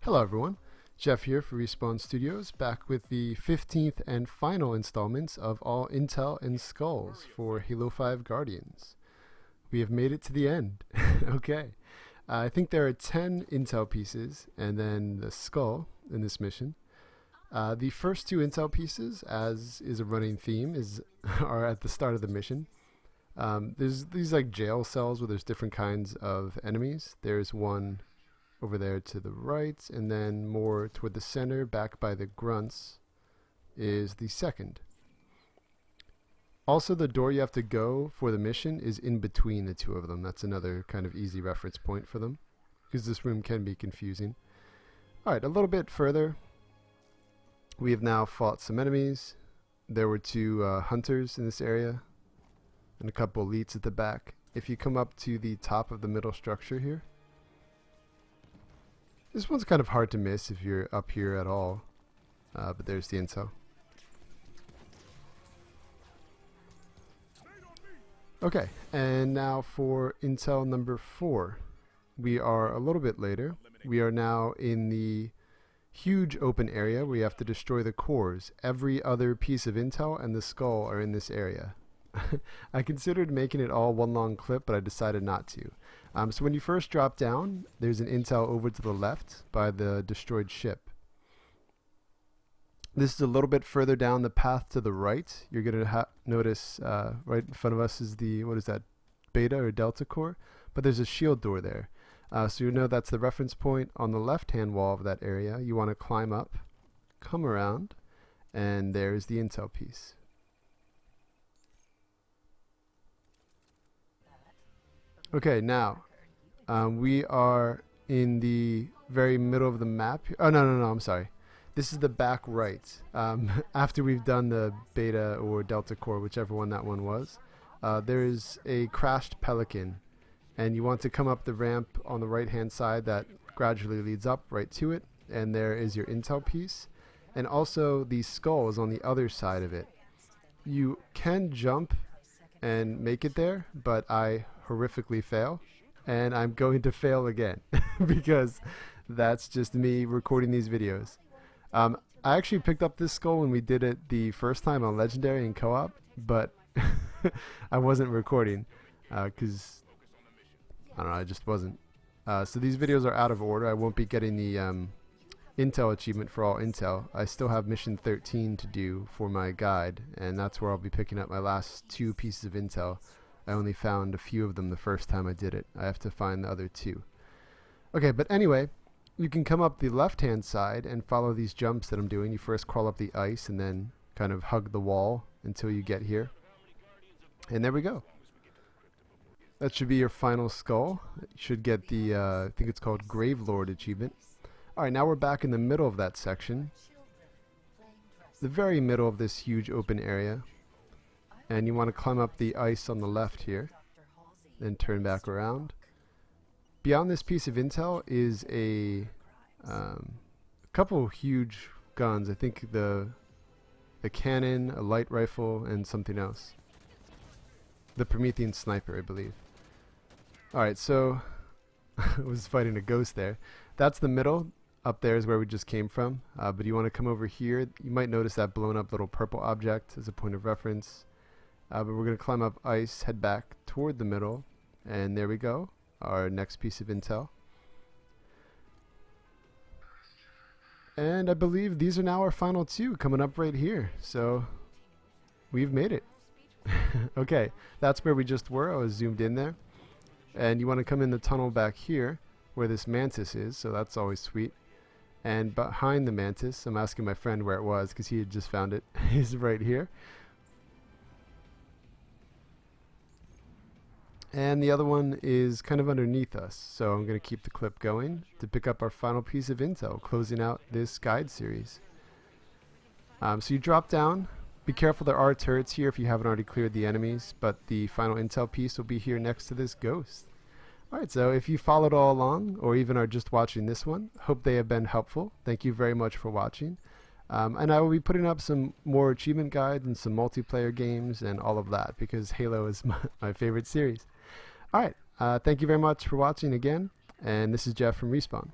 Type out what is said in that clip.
Hello everyone, Jeff here for Respawn Studios, back with the 15th and final installments of all Intel and Skulls for Halo 5 Guardians. We have made it to the end. Okay. I think there are 10 Intel pieces and then the skull in this mission. The first two Intel pieces, as is a running theme, are at the start of the mission. There's these like jail cells where there's different kinds of enemies. There's one over there to the right, and then more toward the center, back by the grunts, is the second. Also, the door you have to go for the mission is in between the two of them. That's another kind of easy reference point for them, because this room can be confusing. Alright, a little bit further, we have now fought some enemies. There were two hunters in this area, and a couple elites at the back. If you come up to the top of the middle structure here, this one's kind of hard to miss if you're up here at all, but there's the intel. Okay, and now for intel number 4. We are a little bit later. We are now in the huge open area where you have to destroy the cores. Every other piece of intel and the skull are in this area. I considered making it all one long clip, but I decided not to. So when you first drop down, there's an intel over to the left by the destroyed ship. This is a little bit further down the path to the right. You're going to notice right in front of us is the, what is that, beta or delta core? But there's a shield door there. So you know that's the reference point on the left-hand wall of that area. You want to climb up, come around, and there's the intel piece. Okay, now we are in the very middle of the map. Oh, no, I'm sorry. This is the back right. After we've done the beta or delta core, whichever one that one was, there is a crashed Pelican, and you want to come up the ramp on the right-hand side that gradually leads up right to it, and there is your intel piece, and also the skull is on the other side of it. You can jump and make it there, but I horrifically fail, and I'm going to fail again because that's just me recording these videos. I actually picked up this skull when we did it the first time on Legendary and co-op, but I wasn't recording because I don't know, I just wasn't. So these videos are out of order. I won't be getting the Intel achievement for all Intel. I still have mission 13 to do for my guide, and that's where I'll be picking up my last 2 pieces of Intel. I only found a few of them the first time I did it. I have to find the other 2. Okay, but anyway, you can come up the left-hand side and follow these jumps that I'm doing. You first crawl up the ice and then kind of hug the wall until you get here. And there we go. That should be your final skull. You should get the, I think it's called Gravelord achievement. Alright, now we're back in the middle of that section. The very middle of this huge open area. And you want to climb up the ice on the left here. Then turn back around. Beyond this piece of intel is a couple huge guns. I think the cannon, a light rifle, and something else. The Promethean sniper, I believe. Alright, so I was fighting a ghost there. That's the middle. Up there is where we just came from. But you want to come over here. You might notice that blown up little purple object as a point of reference. But we're going to climb up ice, head back toward the middle, and there we go, our next piece of intel. And I believe these are now our final 2 coming up right here, so we've made it. Okay, that's where we just were. I was zoomed in there. And you want to come in the tunnel back here where this mantis is, so that's always sweet. And behind the mantis, I'm asking my friend where it was because he had just found it, is right here. And the other one is kind of underneath us, so I'm going to keep the clip going to pick up our final piece of intel, closing out this guide series. So you drop down. Be careful, there are turrets here if you haven't already cleared the enemies, but the final intel piece will be here next to this ghost. Alright, so if you followed all along, or even are just watching this one, hope they have been helpful. Thank you very much for watching. And I will be putting up some more achievement guides and some multiplayer games and all of that, because Halo is my favorite series. Alright, thank you very much for watching again, and this is Jeff from Respawn.